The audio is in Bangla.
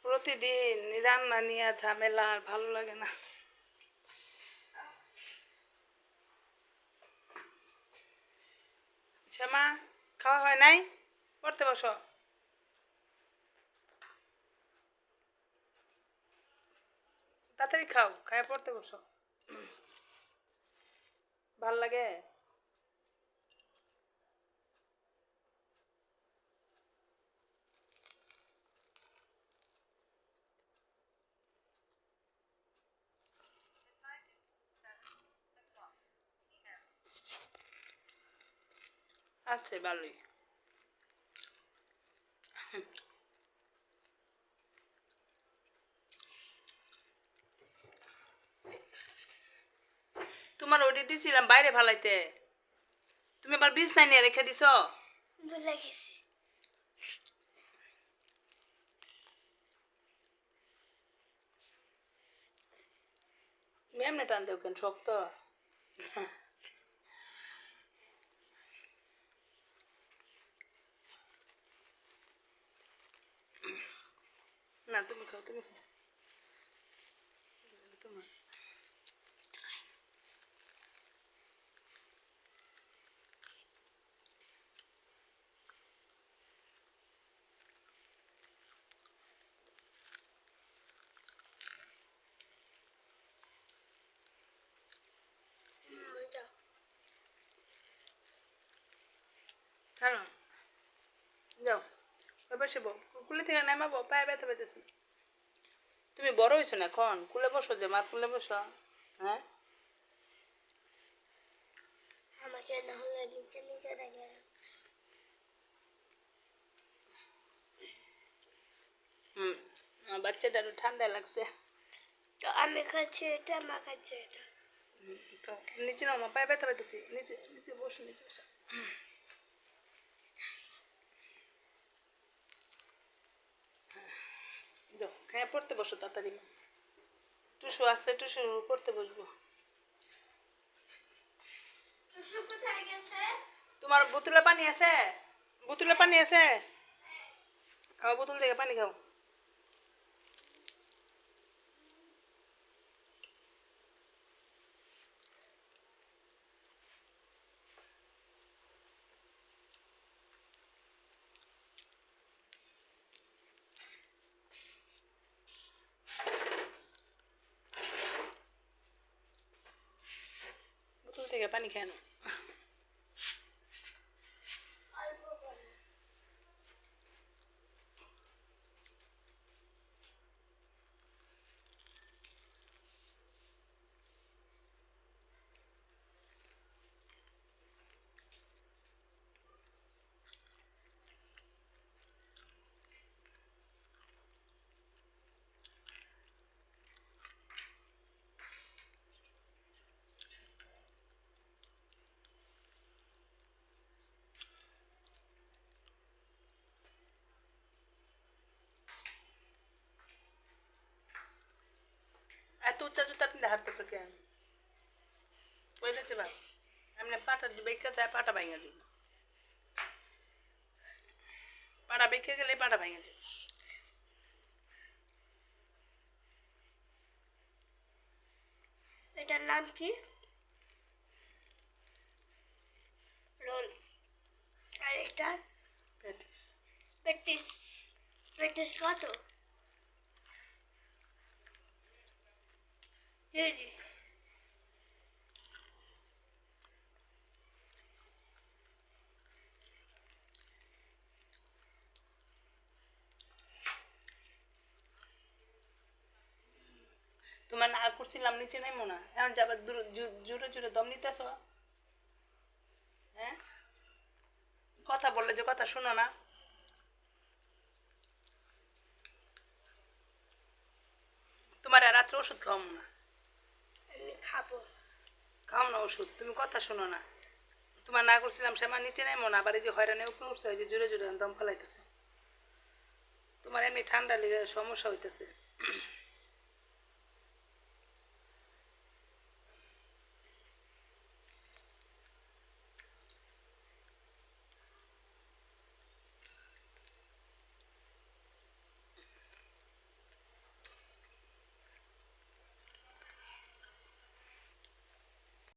প্রতিদিন রান্না নিয়ে ঝামেলা আর ভালো লাগে না। শ্যামা, খাওয়া হয় নাই? পড়তে বসো। তাড়াতাড়ি খাও, খায় পড়তে বসো। ভাল লাগে? আছে ভালোই। তোমার ওটি দিছিলাম বাইরে ফালাইতে, তুমি আবার বিছনায় নিয়ে রেখে দিছ। ভুলে গেছি। এমনি টান দেও কেন, শক্ত? না তুমি খাও, তুমি খাও। তোমার যাও। ছাড়ো, যাও এবার সে কুলে থেকে নামাবো, পায়ে ব্যথা পেতেছি। তুমি বড় হয়েছো না এখন, কুলে বসো, যে মার কুলে বসো। হ্যাঁ, আমাকে না হলে নিচে নিচে দেখে। বাচ্চাটারও ঠান্ডা লাগছে। তো আমি খাচ্ছি এটা, মা খাচ্ছে এটা। তো নিচে নাও, পায়ে ব্যথা পেতেছি। নিচে নিচে বসো, নিচে বসো। যাও, হ্যাঁ পড়তে বসো তাড়াতাড়ি। টুসু আসলে টুসু পড়তে বসবো। টুসু কোথায় গেছে? তোমার বোতলে পানি আছে? বোতলে পানি আছে? খাও, বোতল থেকে পানি খাও। বোতল থেকে পানি খেয়ে নাও। এত উচ্চা জুতা আপনি হাঁটতেছো কেন? ওই দেখতে পাও, এমনি পাটা বেঁকে যায়, পাটা ভেঙে যাবে। পাটা বেঁকে গেলে পাটা ভেঙে যায়। এটার নাম কি? রোল। আর এটা প্যাটিস। পেটিস। পেটিস কত? 30। তোমার না করছিলাম নিচে নাই মনে, এখন যাবার জোরে জোরে দম নিতেছ। হ্যাঁ, কথা বললে যে কথা শোনো না। তোমার আর রাত্রে ওষুধ খাওয়াবো না। আমি খাবো। খাও না ওষুধ, তুমি কথা শোনো না। তোমার না করছিলাম সে আমার নিচে নাই মনে, আবার এই যে হয়রানি উপরে উঠছে, এই যে জোরে জোরে দম ফেলাইতেছে। তোমার এমনি ঠান্ডা লেগে সমস্যা হইতেছে।